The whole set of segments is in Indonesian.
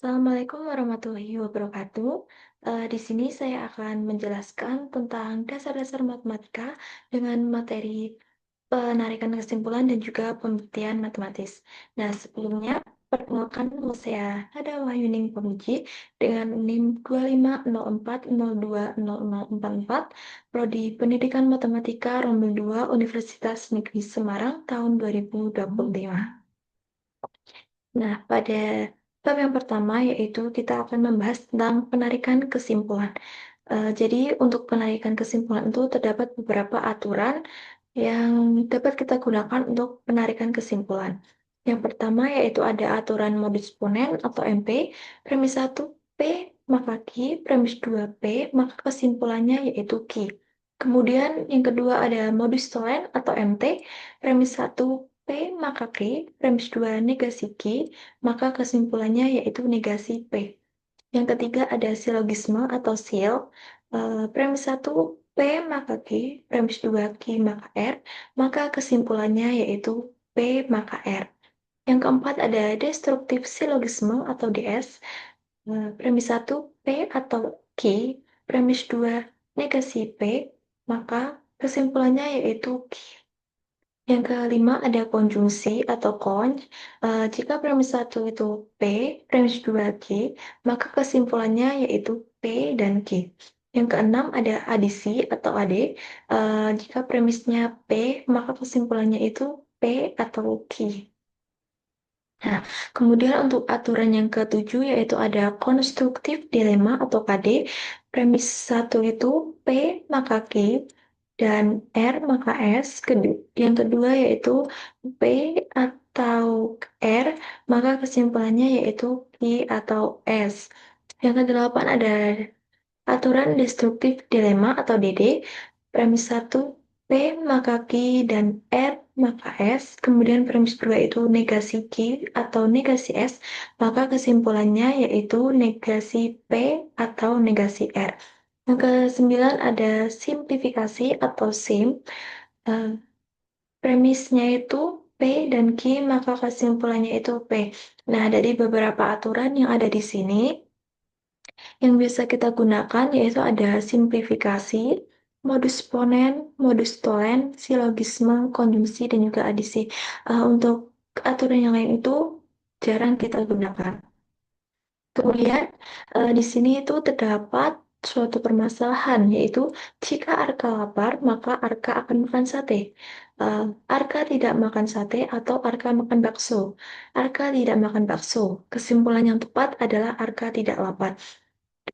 Assalamualaikum warahmatullahi wabarakatuh. Di sini saya akan menjelaskan tentang dasar-dasar matematika dengan materi penarikan kesimpulan dan juga pembuktian matematis. Nah, sebelumnya, perkenalkan nama saya Nada Wahyuning Pemuji dengan NIM 25040202044, Prodi Pendidikan Matematika Rombel 2 Universitas Negeri Semarang tahun 2025. Nah, pada bab yang pertama yaitu kita akan membahas tentang penarikan kesimpulan. Jadi untuk penarikan kesimpulan itu terdapat beberapa aturan yang dapat kita gunakan untuk penarikan kesimpulan. Yang pertama yaitu ada aturan modus ponen atau MP, premis 1 P maka Q, premis 2 P maka kesimpulannya yaitu Q. Kemudian yang kedua ada modus tolen atau MT, premis 1 P maka Q, premis 2 negasi Q, maka kesimpulannya yaitu negasi P. Yang ketiga ada silogisme atau sil. Premis 1 P maka Q, premis 2 Q maka R, maka kesimpulannya yaitu P maka R. Yang keempat ada destruktif silogisme atau DS. Premis 1 P atau Q, premis 2 negasi P, maka kesimpulannya yaitu Q. Yang kelima ada konjungsi atau conj. Jika premis 1 itu P, premis 2 Q, maka kesimpulannya yaitu P dan Q. Yang keenam ada adisi atau AD. Jika premisnya P, maka kesimpulannya itu P atau Q. Nah, kemudian untuk aturan yang ketujuh yaitu ada konstruktif dilema atau KD. Premis 1 itu P maka Q dan R maka S. Yang kedua yaitu P atau R, maka kesimpulannya yaitu Q atau S. Yang kedelapan ada aturan destruktif dilema atau DD. Premis 1 P maka Q dan R maka S. Kemudian premis 2 itu negasi Q atau negasi S, maka kesimpulannya yaitu negasi P atau negasi R. Yang kesembilan ada simplifikasi atau SIM. Eh, Premisnya itu P dan Q, maka kesimpulannya itu P. Nah, dari beberapa aturan yang ada di sini, yang bisa kita gunakan yaitu ada simplifikasi, modus ponen, modus tolen, silogisme, konjungsi, dan juga adisi. Untuk aturan yang lain itu jarang kita gunakan. Kemudian di sini itu terdapat suatu permasalahan, yaitu jika Arka lapar, maka Arka akan makan sate. Eh, Arka tidak makan sate atau Arka makan bakso. Arka tidak makan bakso. Kesimpulan yang tepat adalah Arka tidak lapar.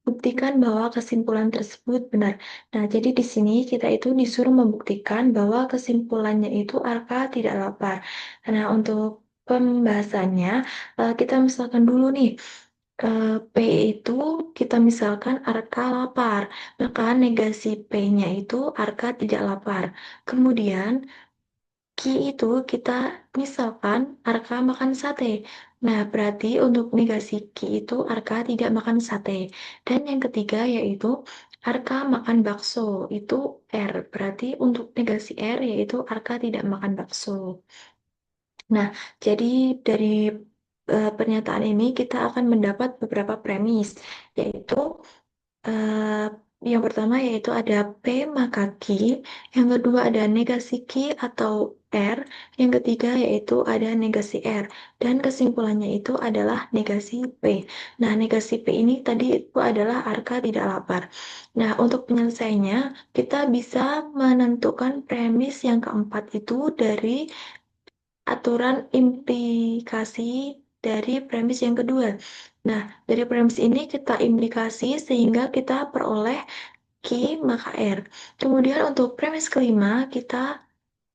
Buktikan bahwa kesimpulan tersebut benar. Nah, jadi di sini kita itu disuruh membuktikan bahwa kesimpulannya itu Arka tidak lapar. Nah, untuk pembahasannya, kita misalkan dulu nih, P itu kita misalkan Arka lapar, maka negasi P-nya itu Arka tidak lapar. Kemudian Ki itu kita misalkan Arka makan sate. Nah, berarti untuk negasi Ki itu Arka tidak makan sate. Dan yang ketiga yaitu Arka makan bakso. Itu R. Berarti untuk negasi R yaitu Arka tidak makan bakso. Nah, jadi dari pernyataan ini kita akan mendapat beberapa premis, yaitu eh, yang pertama yaitu ada P maka Q, yang kedua ada negasi Q atau R, yang ketiga yaitu ada negasi R, dan kesimpulannya itu adalah negasi P. Nah, negasi P ini tadi itu adalah Arka tidak lapar. Nah, untuk penyelesaiannya, kita bisa menentukan premis yang keempat itu dari aturan implikasi dari premis yang kedua. Nah, dari premis ini kita implikasi sehingga kita peroleh Q maka R. Kemudian untuk premis kelima kita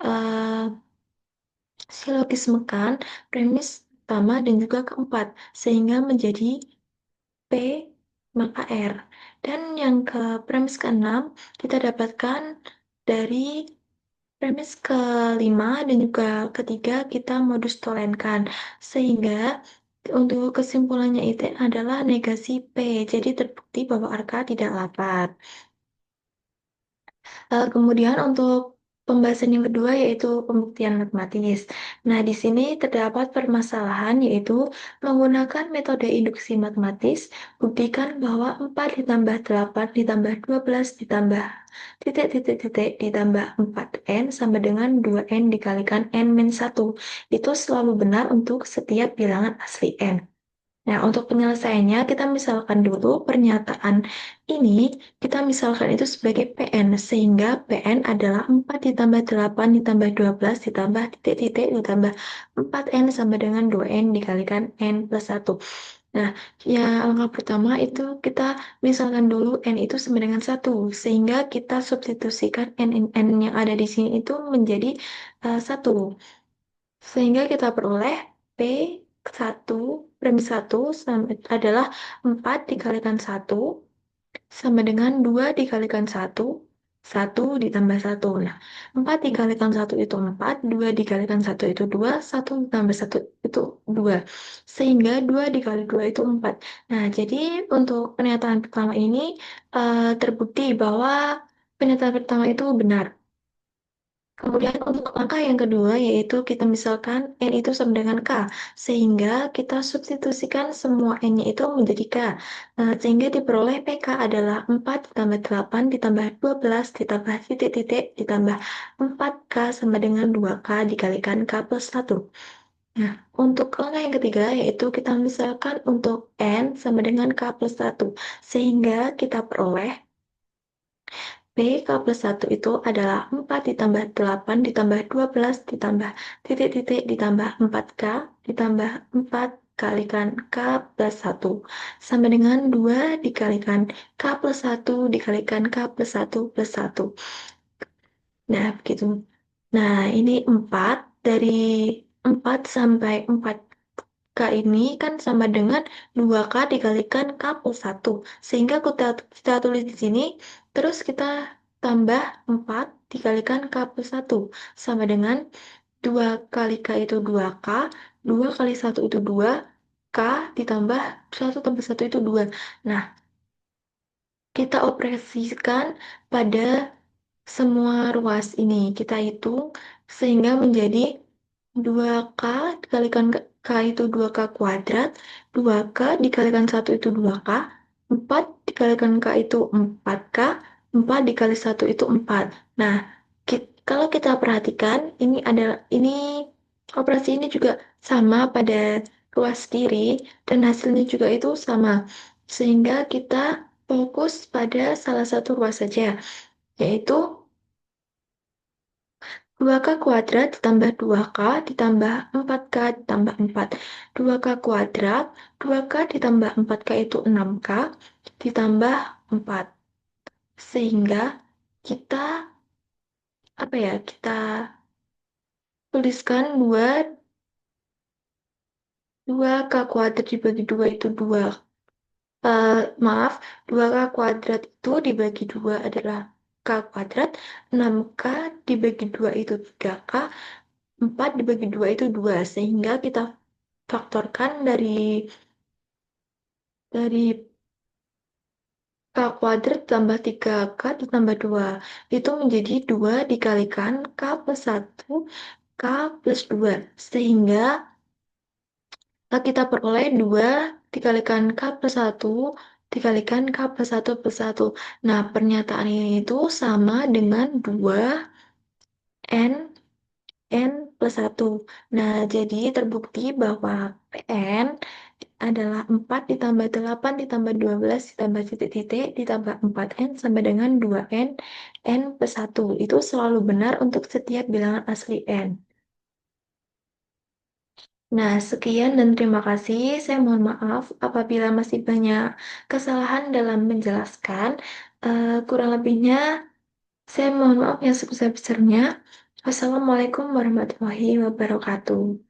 eh, silogismekan premis pertama dan juga keempat sehingga menjadi P maka R. Dan yang ke premis keenam kita dapatkan dari premis kelima dan juga ketiga kita modus tolenkan sehingga untuk kesimpulannya itu adalah negasi P. Jadi terbukti bahwa Arka tidak lapar. Kemudian untuk Pembahasan yang kedua yaitu pembuktian matematis. Nah, di sini terdapat permasalahan yaitu menggunakan metode induksi matematis, buktikan bahwa 4 ditambah 8 ditambah 12 ditambah titik titik titik ditambah 4n sama dengan 2n dikalikan n min 1. Itu selalu benar untuk setiap bilangan asli n. Nah, untuk penyelesaiannya, kita misalkan dulu pernyataan ini, kita misalkan itu sebagai PN, sehingga PN adalah 4 ditambah 8 ditambah 12 ditambah titik-titik ditambah 4N sama dengan 2N dikalikan N plus 1. Nah, langkah pertama itu kita misalkan dulu N itu sama dengan 1, sehingga kita substitusikan N yang ada di sini itu menjadi 1. Sehingga kita peroleh P1 premi 1 adalah 4 dikalikan 1 sama dengan 2 dikalikan 1, 1 ditambah 1. Nah, 4 dikalikan 1 itu 4, 2 dikalikan 1 itu 2, 1 ditambah 1 itu 2. Sehingga 2 dikali 2 itu 4. Nah, jadi untuk pernyataan pertama ini terbukti bahwa pernyataan pertama itu benar. Kemudian untuk langkah yang kedua yaitu kita misalkan N itu sama dengan K, sehingga kita substitusikan semua N-nya itu menjadi K. Sehingga diperoleh PK adalah 4 ditambah 8 ditambah 12 ditambah titik-titik ditambah 4K sama dengan 2K dikalikan K plus 1. Nah, untuk langkah yang ketiga yaitu kita misalkan untuk N sama dengan K plus 1, sehingga kita peroleh P K plus 1 itu adalah 4 ditambah 8 ditambah 12 ditambah titik-titik ditambah 4K ditambah 4 kalikan K plus 1 sama dengan 2 dikalikan K plus 1 dikalikan K plus 1 plus 1. Nah, begitu. Nah, ini 4 dari 4 sampai 4 K ini kan sama dengan 2K dikalikan K plus 1. Sehingga kita tulis di sini, terus kita tambah 4 dikalikan K plus 1. Sama dengan 2 kali K itu 2K, 2 kali 1 itu 2, K ditambah 1 tambah 1 itu 2. Nah, kita operasikan pada semua ruas ini. Kita hitung sehingga menjadi 2K dikalikan K itu 2K kuadrat, 2K dikalikan 1 itu 2K, 4 dikalikan K itu 4K, 4 dikali 1 itu 4. Nah, kalau kita perhatikan, ini operasi ini juga sama pada ruas kiri dan hasilnya juga itu sama. Sehingga kita fokus pada salah satu ruas saja, yaitu 2K kuadrat ditambah 2K ditambah 4K ditambah 4. 2K kuadrat, 2K ditambah 4K itu 6K ditambah 4. Sehingga kita, kita tuliskan 2K kuadrat dibagi 2 itu 2. Maaf, 2K kuadrat itu dibagi 2 adalah K kuadrat, 6K dibagi 2 itu 3K, 4 dibagi 2 itu 2, sehingga kita faktorkan dari K kuadrat tambah 3K ditambah 2. Itu menjadi 2 dikalikan K plus 1, K plus 2. Sehingga kita peroleh 2 dikalikan K plus 1 dikalikan K plus 1 plus 1. Nah, pernyataan ini itu sama dengan 2 N N plus 1. Nah, jadi terbukti bahwa PN adalah 4 ditambah 8 ditambah 12 ditambah titik-titik ditambah 4N sama dengan 2N N plus 1. Itu selalu benar untuk setiap bilangan asli N. Nah, sekian dan terima kasih. Saya mohon maaf apabila masih banyak kesalahan dalam menjelaskan. Kurang lebihnya, saya mohon maaf yang sebesar-besarnya. Wassalamualaikum warahmatullahi wabarakatuh.